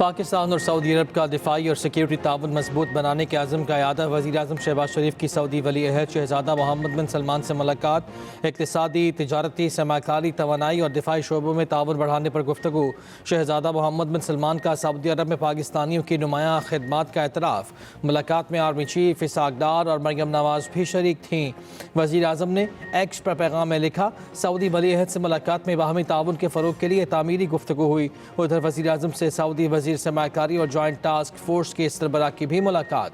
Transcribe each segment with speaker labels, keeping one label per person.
Speaker 1: पाकिस्तान और सऊदी अरब का दिफाई और सिक्योरिटी ताउन मजबूत बनाने के अज़म का यादा वज़ीर आज़म शहबाज शरीफ की सऊदी वली अहद शहजादा मोहम्मद बिन सलमान से मुलाकात। इक़्तिसादी, तिजारती, सरमाकारी, तवानाई और दिफाई शोबों में ताउन बढ़ाने पर गुफ्तगू। शहजादा मोहम्मद बिन सलमान का सऊदी अरब में पाकिस्तानियों की नुमाया खिदमात का एतराफ़। मुलाकात में आर्मी चीफ इसाक डार और मरियम नवाज भी शरीक थीं। वज़ीर आज़म ने एक्स पर पैगाम में लिखा, सऊदी वली अहद से मुलाकात में बाहमी ताउन के फ़रोग़ के लिए तामीरी गुफ्तगू हुई। उधर वज़ीर आज़म से सऊदी वज़ीर सरमाकारी और जॉइंट टास्क फोर्स के सरबराह की भी मुलाकात।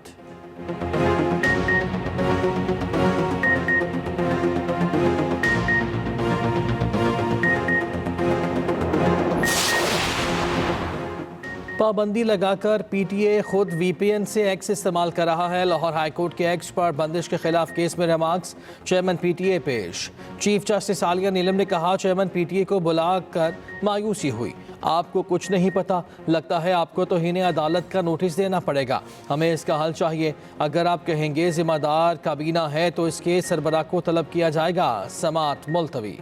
Speaker 1: पाबंदी लगाकर पीटीए खुद वीपीएन से एक्स इस्तेमाल कर रहा है। लाहौर हाईकोर्ट के एक्स पर बंदिश के खिलाफ केस में रिमार्क्स चेयरमैन पीटीए पेश। चीफ जस्टिस आलिया नीलम ने कहा, चेयरमैन पीटीए को बुलाकर मायूसी हुई। आपको कुछ नहीं पता, लगता है आपको तो इन्हें अदालत का नोटिस देना पड़ेगा। हमें इसका हल चाहिए। अगर आप कहेंगे जिम्मेदार काबीना है तो इसके सरबराह को तलब किया जाएगा। समाअत मुलतवी।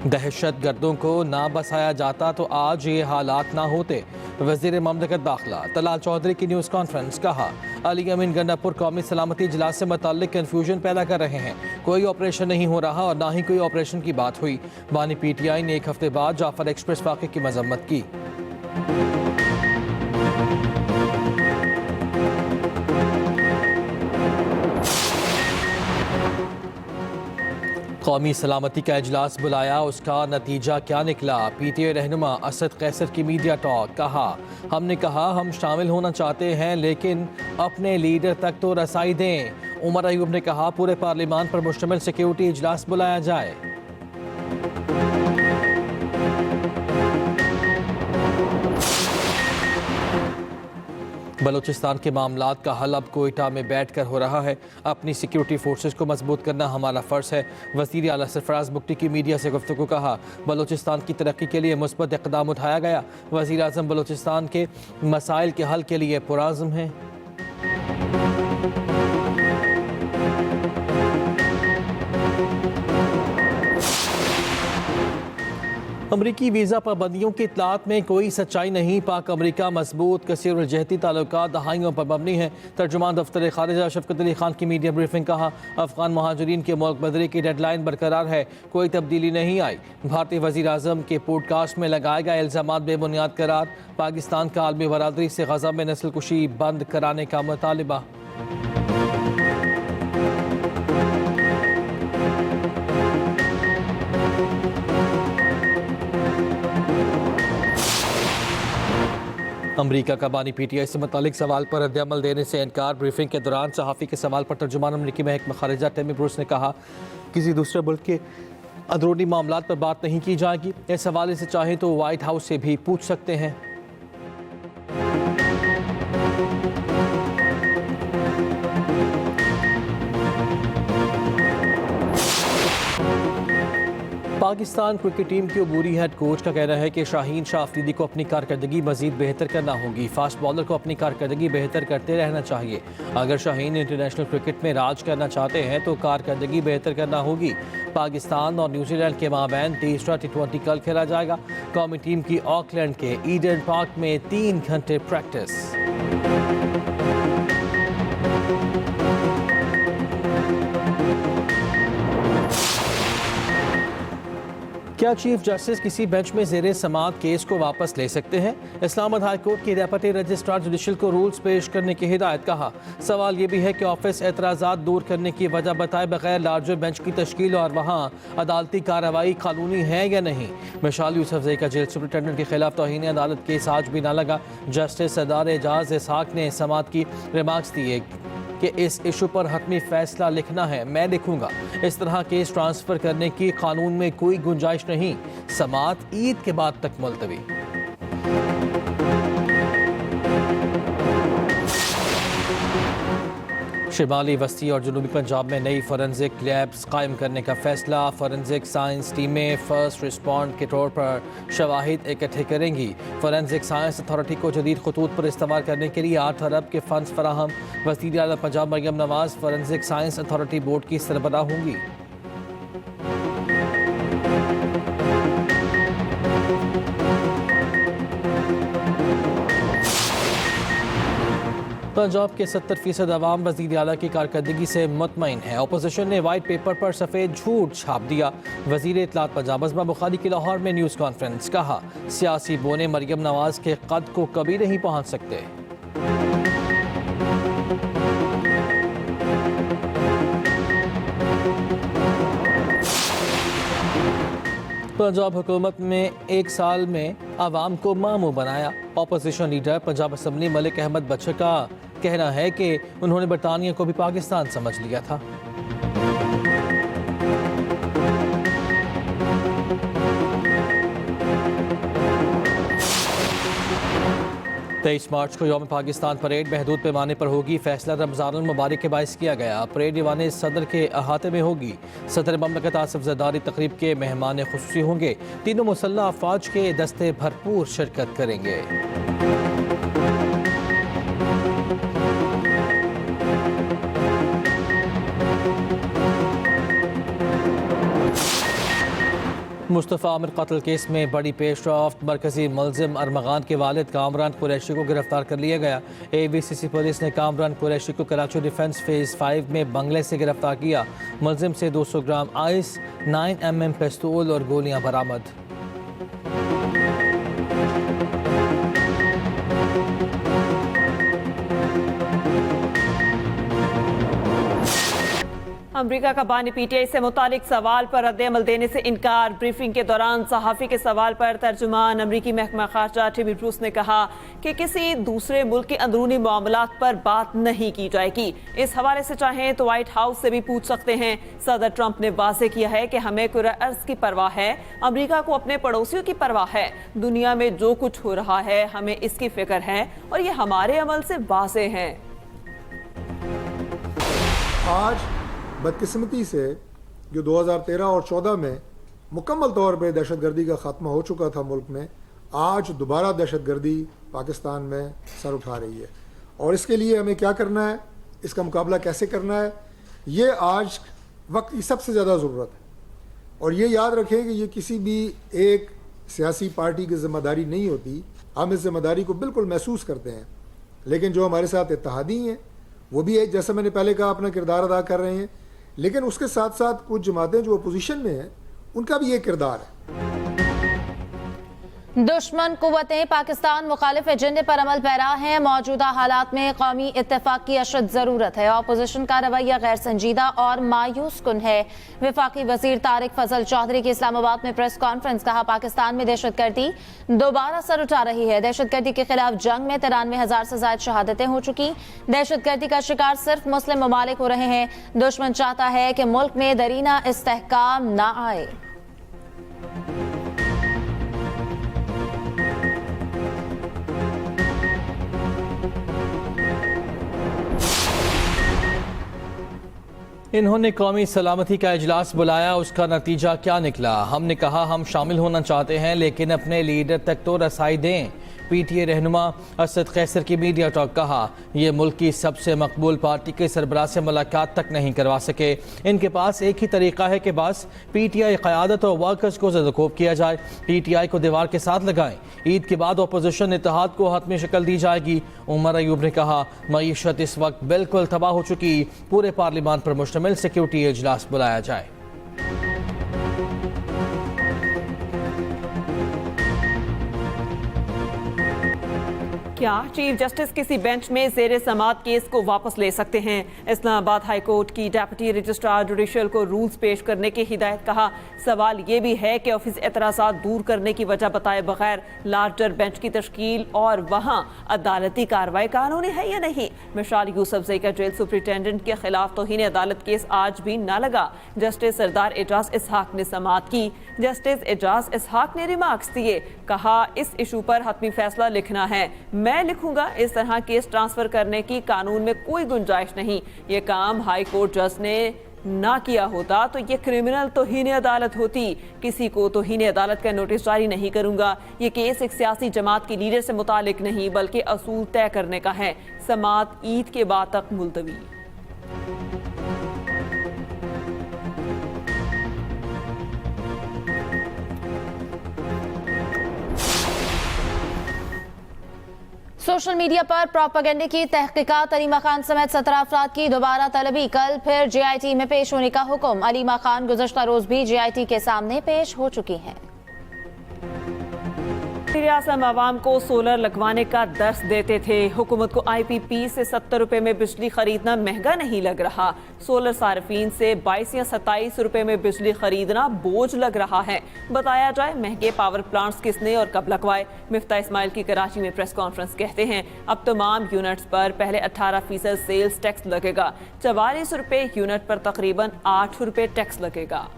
Speaker 1: दहशत गर्दों को ना बसाया जाता तो आज ये हालात ना होते। वज़ीर ममलकत दाखिला तलाल चौधरी की न्यूज़ कॉन्फ्रेंस। कहा, अली अमीन गंडापुर कौमी सलामती इजलास से मुताल्लिक कन्फ्यूजन पैदा कर रहे हैं। कोई ऑपरेशन नहीं हो रहा और ना ही कोई ऑपरेशन की बात हुई। बानी पीटीआई ने एक हफ्ते बाद जाफर एक्सप्रेस वाक़े की मजम्मत की। कौमी सलामती का इजलास बुलाया, उसका नतीजा क्या निकला? पीटीआई रहनुमा असद कैसर की मीडिया टॉक। कहा, हमने कहा हम शामिल होना चाहते हैं लेकिन अपने लीडर तक तो रसाई दें। उमर अयूब ने कहा, पूरे पार्लिमान पर मुश्तमिल सिक्योरिटी इजलास बुलाया जाए। बलूचिस्तान के मामलात का हल अब कोयटा में बैठकर हो रहा है। अपनी सिक्योरिटी फोर्सेस को मजबूत करना हमारा फ़र्ज़ है। वज़ीर आला सरफराज बुगटी की मीडिया से गुफ्तगू। कहा, बलूचिस्तान की तरक्की के लिए मुस्बत इक़दाम उठाया गया। वज़ीर आज़म बलूचिस्तान के मसाइल के हल के लिए पुरअज़्म हैं। अमरीकी वीज़ा पाबंदियों की इतलात में कोई सच्चाई नहीं। पाक अमरीका मजबूत कसीर और जहती ताल्लुकात दहाइयों पर मबनी है। तर्जुमान दफ्तर खारिजा शफकत अली खान की मीडिया ब्रीफिंग। कहा, अफगान महाजरीन के मुल्क बदरी की डेडलाइन बरकरार है, कोई तब्दीली नहीं आई। भारतीय वज़ीर आज़म के पॉडकास्ट में लगाए गए इल्ज़ामात बेबुनियाद करार। पाकिस्तान का आलमी बरादरी से गज़ा में नस्ल कुशी बंद कराने का मुतालिबा। अमरीका का बानी पीटीआई से मुतालिक सवाल पर रद्द-ए-अमल देने से इनकार। ब्रीफिंग के दौरान सहाफ़ी के सवाल पर तर्जुमान अमरीकी महकमा खारिजा टेमी ब्रूस ने कहा, किसी दूसरे मुल्क के अंदरूनी मामलात पर बात नहीं की जाएगी। इस हवाले से चाहें तो वाइट हाउस से भी पूछ सकते हैं। पाकिस्तान क्रिकेट टीम के अबूरी हेड कोच का कहना है कि शाहीन शाह अफरीदी को अपनी कारकर्दगी मजीद बेहतर करना होगी। फास्ट बॉलर को अपनी कारकर्दगी बेहतर करते रहना चाहिए। अगर शाहीन इंटरनेशनल क्रिकेट में राज करना चाहते हैं तो कारकर्दगी बेहतर करना होगी। पाकिस्तान और न्यूजीलैंड के माबैन तीसरा T20 कल खेला जाएगा। कौमी टीम की ऑकलैंड के ईडन पार्क में 3 घंटे प्रैक्टिस। क्या चीफ जस्टिस किसी बेंच में ज़ेरे समाअत केस को वापस ले सकते हैं? इस्लामाबाद हाई कोर्ट के डेप्यूटी रजिस्ट्रार जुडिशल को रूल्स पेश करने की हिदायत। कहा, सवाल ये भी है कि ऑफिस एतराज़ात दूर करने की वजह बताए बगैर लार्जर बेंच की तश्कील और वहाँ अदालती कार्रवाई कानूनी है या नहीं। मिशाल यूसुफजई का जेल सुपरिटेंडेंट के खिलाफ तौहीन अदालत केस आज भी ना लगा। जस्टिस सदार एजाज इसहाक ने समाअत की रिमार्क्स दिए कि इस इशू पर हतमी फैसला लिखना है, मैं लिखूंगा। इस तरह केस ट्रांसफर करने की कानून में कोई गुंजाइश नहीं। समाअत ईद के बाद तक मुलतवी। शिमाली वस्ती और जनूबी पंजाब में नई फोरेंसिक लैब्स कायम करने का फैसला। फोरेंसिक साइंस टीमें फर्स्ट रिस्पॉन्ड के तौर पर शवाहिद इकट्ठे करेंगी। फोरेंसिक साइंस अथॉरिटी को जदीद खतूत पर इस्तेमाल करने के लिए 8 अरब के फंड्स फराहम। वज़ीर आला Punjab Maryam Nawaz forensic science authority board की सरबराह होंगी। पंजाब के 70% अवाम वज़ीर आला की कारकर्दगी से मुतमईन है। अपोजिशन ने वाइट पेपर पर सफ़ेद झूठ छाप दिया। वज़ीर इत्तलात पंजाब अज़मा बुखारी की लाहौर में न्यूज़ कॉन्फ्रेंस। कहा, सियासी बोने मरियम नवाज के कद को कभी नहीं पहुँच सकते। पंजाब हुकूमत में एक साल में आवाम को मामू बनाया। Opposition leader Punjab assembly Malik Ahmad Bachar का कहना है कि उन्होंने बरतानिया को भी पाकिस्तान समझ लिया था। 23 मार्च को यौम पाकिस्तान परेड महदूद पैमाने पर होगी। फैसला रमज़ानुल मुबारक के बायस किया गया। परेड ईवान सदर के अहाते में होगी। सदर ममलकत आसिफ ज़रदारी तकरीब के मेहमान खुसूसी होंगे। तीनों मुसल्लह अफवाज के दस्ते भरपूर शिरकत करेंगे। मुस्तफ़ा आमिर कत्ल केस में बड़ी पेशरफ्त। मरकजी मुलजिम अरमगान के वालिद कामरान कुरैशी को गिरफ्तार कर लिया गया। AVCC पुलिस ने कामरान कुरैशी को कराची डिफेंस फेज़ 5 में बंगले से गिरफ्तार किया। मुलजिम से 200 ग्राम आइस, 9mm पिस्तौल और गोलियां बरामद।
Speaker 2: अमरीका का बानी PTI से मुतालिक सवाल पर रद्द-ए-अमल देने से इनकार। ब्रीफिंग के दौरान सहाफ़ी के सवाल पर तर्जुमान अमरीकी महकमा ख़ारजा टिमी ब्रूस ने कहा कि किसी दूसरे मुल्क के अंदरूनी मामलात पर बात नहीं की जाएगी। इस हवाले से चाहें तो व्हाइट हाउस से भी पूछ सकते हैं। सदर ट्रंप ने वाज़ेह किया है कि हमें कुर्रा अर्ज़ की परवाह है, अमरीका को अपने पड़ोसियों की परवाह है। दुनिया में जो कुछ हो रहा है हमें इसकी फिक्र है और ये हमारे अमल से वाज़ेह है।
Speaker 3: आज बदकिस्मती से जो 2013 और 14 में मुकम्मल तौर पर दहशतगर्दी का ख़ात्मा हो चुका था मुल्क में, आज दोबारा दहशतगर्दी पाकिस्तान में सर उठा रही है। और इसके लिए हमें क्या करना है, इसका मुकाबला कैसे करना है, ये आज वक्त की सबसे ज़्यादा ज़रूरत है। और ये याद रखें कि ये किसी भी एक सियासी पार्टी की ज़िम्मेदारी नहीं होती। हम इस ज़िम्मेदारी को बिल्कुल महसूस करते हैं, लेकिन जो हमारे साथ इत्तेहादी हैं वो भी जैसा मैंने पहले कहा अपना किरदार अदा कर रहे हैं, लेकिन उसके साथ साथ कुछ जमातें जो अपोजिशन में हैं उनका भी ये किरदार है।
Speaker 4: दुश्मन कुव्वतें पाकिस्तान मुखालिफ एजेंडे पर अमल पैरा हैं। मौजूदा हालात में कौमी इत्तेफाक की अशद ज़रूरत है। अपोजिशन का रवैया गैर संजीदा और मायूस कुन है। वफाकी वजीर तारिक फजल चौधरी की इस्लामाबाद में प्रेस कॉन्फ्रेंस। कहा, पाकिस्तान में दहशतगर्दी दोबारा सर उठा रही है। दहशतगर्दी के खिलाफ जंग में 93,000 से ज्यादा शहादतें हो चुकी। दहशतगर्दी का शिकार सिर्फ मुस्लिम ममालिक हो रहे हैं। दुश्मन चाहता है कि मुल्क में दरीना इस्तेहकाम ना आए।
Speaker 1: इन्होंने कौमी सलामती का इजलास बुलाया, उसका नतीजा क्या निकला? हमने कहा हम शामिल होना चाहते हैं लेकिन अपने लीडर तक तो रसाई दें। PTA रहनुमा असद कैसर की मीडिया टॉक। कहा, यह मुल्क की सबसे मकबूल पार्टी के सरबराह से मुलाकात तक नहीं करवा सके। इनके पास एक ही तरीका है कि बस PTI क़यादत और वर्कर्स को ज़दकोब किया जाए। PTI को दीवार के साथ लगाएं। ईद के बाद अपोजिशन इत्तेहाद को हतमी शक्ल दी जाएगी। उमर अयूब ने कहा, मईशत इस वक्त बिल्कुल तबाह हो चुकी, पूरे पार्लियामान पर मुश्तमिल सिक्योरिटी इजलास बुलाया जाए।
Speaker 2: क्या चीफ जस्टिस किसी बेंच में ज़ेरे समात केस को वापस ले सकते हैं? इस्लामाबाद हाई कोर्ट की डेप्यूटी रजिस्ट्रार जुडिशल को रूल्स पेश करने की हिदायत। कहा, सवाल ये भी है कि ऑफिस एतराज़ात दूर करने की वजह बताए बगैर लार्जर बेंच की तश्कील और वहाँ अदालती कार्रवाई कानूनी है या नहीं। मिसाल यूसुफजई का जेल सुप्रिटेंडेंट के खिलाफ तौहीन अदालत केस आज भी ना लगा। जस्टिस सरदार एजाज इसहाक ने समात की। जस्टिस एजाज इसहाक ने रिमार्क्स दिए। कहा, इस इशू पर हतमी फैसला लिखना है, मैं लिखूंगा। इस तरह केस ट्रांसफर करने की कानून में कोई गुंजाइश नहीं। ये काम हाई कोर्ट जज ने ना किया होता तो ये क्रिमिनल तौहीन अदालत होती। किसी को तौहीन अदालत का नोटिस जारी नहीं करूंगा। ये केस एक सियासी जमात की लीडर से मुतालिक नहीं बल्कि असूल तय करने का है। समात ईद के बाद तक मुलतवी।
Speaker 4: सोशल मीडिया पर प्रोपेगेंडे की तहकीकात, अलीमा खान समेत 17 अफराद की दोबारा तलबी। कल फिर JIT में पेश होने का हुक्म। अलीमा खान गुज़श्ता रोज भी JIT के सामने पेश हो चुकी हैं।
Speaker 2: वज़ीर-ए-आज़म आवाम को सोलर लगवाने का दर्स देते थे। हुकूमत को IPP से 70 रुपए में बिजली खरीदना महंगा नहीं लग रहा। सोलर सार्फिन से 22 या 27 रुपए में बिजली खरीदना बोझ लग रहा है। बताया जाए महंगे पावर प्लांट्स किसने और कब लगवाए। मिफ्ता इस्माइल की कराची में प्रेस कॉन्फ्रेंस कहते हैं अब तमाम यूनिट्स पर पहले 18% सेल्स टैक्स लगेगा। 44 रुपए यूनिट पर तकरीबन 8 रुपए टैक्स लगेगा।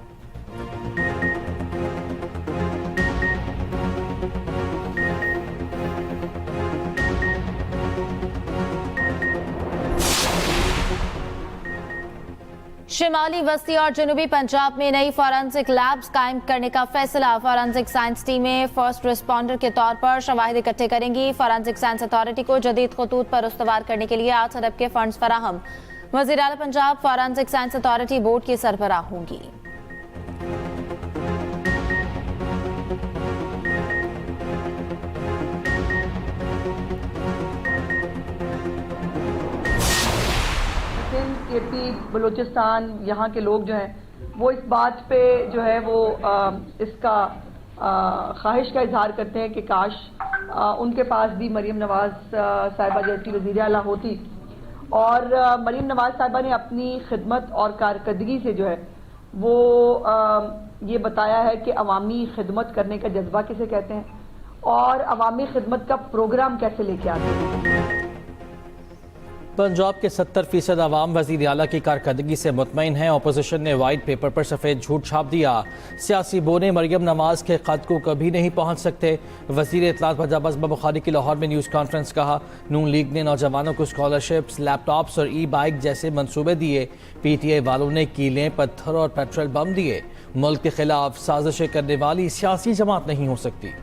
Speaker 4: शिमाली वस्ती और जनूबी पंजाब में नई फॉरेंसिक लैब्स कायम करने का फैसला। फॉरेंसिक साइंस टीमें फर्स्ट रिस्पॉन्डर के तौर पर शवाहिद इकट्ठे करेंगी। फॉरेंसिक साइंस अथॉरिटी को जदीद खतूत पर उस्तवार करने के लिए 8 अरब के फंड्स फराहम। वज़ीर आला Punjab forensic science authority board की सरबराह होंगी।
Speaker 5: KP बलूचिस्तान यहाँ के लोग जो हैं वो इस बात पे जो है वो इसका ख्वाहिश का इजहार करते हैं कि काश उनके पास भी मरीम नवाज साहिबा जैसी वज़ीर आला होती। और मरीम नवाज साहिबा ने अपनी खिदमत और कारकर्दगी से जो है वो ये बताया है कि अवामी खिदमत करने का जज्बा किसे कहते हैं और अवामी खिदमत का प्रोग्राम कैसे लेके आते हैं।
Speaker 1: पंजाब के 70% आवाम वज़ीर आला की कारकर्दगी से मुतमईन हैं। अपोजिशन ने वाइट पेपर पर सफ़ेद झूठ छाप दिया। सियासी बोने मरियम नवाज के ख़त को कभी नहीं पहुँच सकते। वज़ीर इत्तलात बजाबस बुखारी की लाहौर में न्यूज़ कॉन्फ्रेंस कहा नून लीग ने नौजवानों को स्कॉलरशिप्स, लैपटॉप्स और ई-बाइक जैसे मनसूबे दिए। PTI वालों ने कीलें, पत्थर और पेट्रोल बम दिए। मुल्क के खिलाफ साजिशें करने वाली सियासी जमात नहीं हो सकती।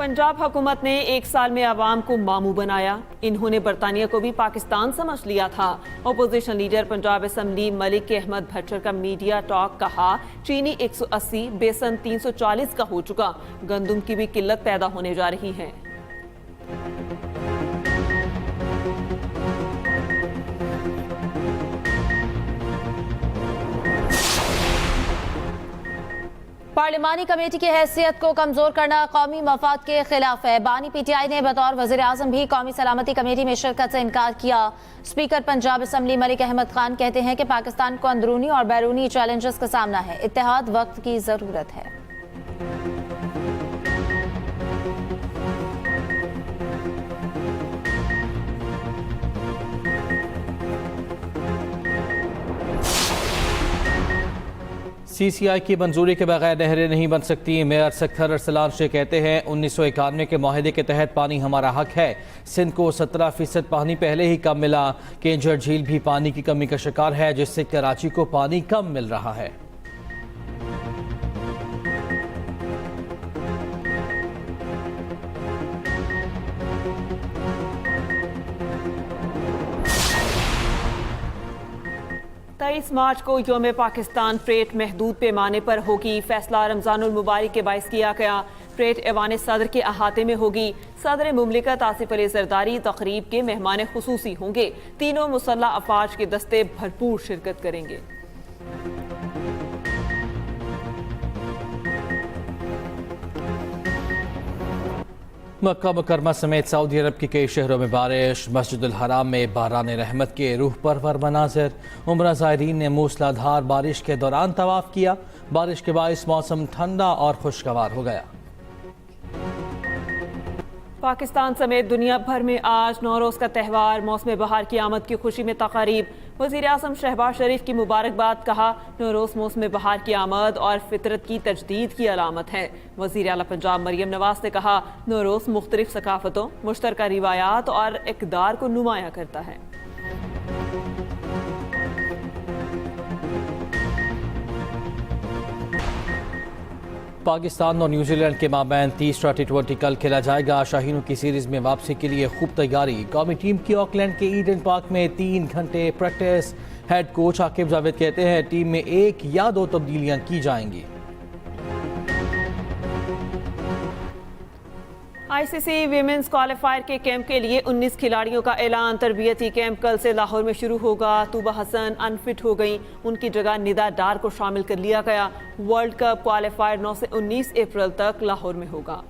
Speaker 2: पंजाब हुकूमत ने 1 साल में आवाम को मामू बनाया। इन्होंने बरतानिया को भी पाकिस्तान समझ लिया था। Opposition leader Punjab assembly Malik Ahmad Bhattar का मीडिया टॉक कहा चीनी 180, बेसन 340 का हो चुका। गंदुम की भी किल्लत पैदा होने जा रही है।
Speaker 4: पार्लिमानी कमेटी की हैसियत को कमजोर करना कौमी मफाद के खिलाफ है। बानी PTI ने बतौर वज़ीर आज़म भी कौमी सलामती कमेटी में शिरकत से इनकार किया। स्पीकर पंजाब असम्बली मलिक अहमद खान कहते हैं कि पाकिस्तान को अंदरूनी और बैरूनी चैलेंजेस का सामना है। इत्तेहाद वक्त की जरूरत है।
Speaker 1: CCI की मंजूरी के बगैर नहरें नहीं बन सकती। मेयर सख्तर अरसलान शेख कहते हैं 1991 के माहिदे के तहत पानी हमारा हक है। सिंध को 17% पानी पहले ही कम मिला। केंजर झील भी पानी की कमी का शिकार है, जिससे कराची को पानी कम मिल रहा है।
Speaker 2: मार्च को यौम पाकिस्तान परेड महदूद पैमाने पर होगी। फैसला रमजानुल मुबारक के बाइस किया गया। परेड ऐवान सदर के अहाते में होगी। सदर मुमलिकत आसिफ अली जरदारी तकरीब के मेहमान खुसूसी होंगे। तीनों मुसल्लह अफवाज के दस्ते भरपूर शिरकत करेंगे।
Speaker 1: मक्का मुकरमा समेत सऊदी अरब के कई शहरों में बारिश। मस्जिदुल हराम में बारान रहमत के रूह परवर मनाज़िर। उम्रा ज़ायरीन ने मूसलाधार बारिश के दौरान तवाफ़ किया। बारिश के बाइस मौसम ठंडा और खुशगवार हो गया।
Speaker 2: पाकिस्तान समेत दुनिया भर में आज नौरोज़ का त्यौहार। मौसम बहार की आमद की खुशी में तकारीब। वज़ीर आज़म शहबाज शरीफ की मुबारकबाद। कहा नौरोज़ मौसम बहार की आमद और फितरत की तजदीद की अलामत है। वज़ीर आला पंजाब मरियम नवाज ने कहा नौरोज़ मुख्तलिफ सकाफ़तों, मुश्तरका रिवायात और इक़दार को नुमायां करता है।
Speaker 1: पाकिस्तान और न्यूजीलैंड के माबैन तीसरा T20 कल खेला जाएगा। शाहीनों की सीरीज में वापसी के लिए खूब तैयारी। कौमी टीम की ऑकलैंड के ईडन पार्क में 3 घंटे practice. Head coach Aqib Javed कहते हैं टीम में 1 या 2 तब्दीलियां की जाएंगी।
Speaker 2: आईसीसी विमेंस क्वालिफायर के कैंप के लिए 19 खिलाड़ियों का ऐलान। तरबियती कैंप कल से लाहौर में शुरू होगा। तूबा हसन अनफिट हो गई, उनकी जगह निदा डार को शामिल कर लिया गया। वर्ल्ड कप क्वालिफायर 9 से 19 अप्रैल तक लाहौर में होगा।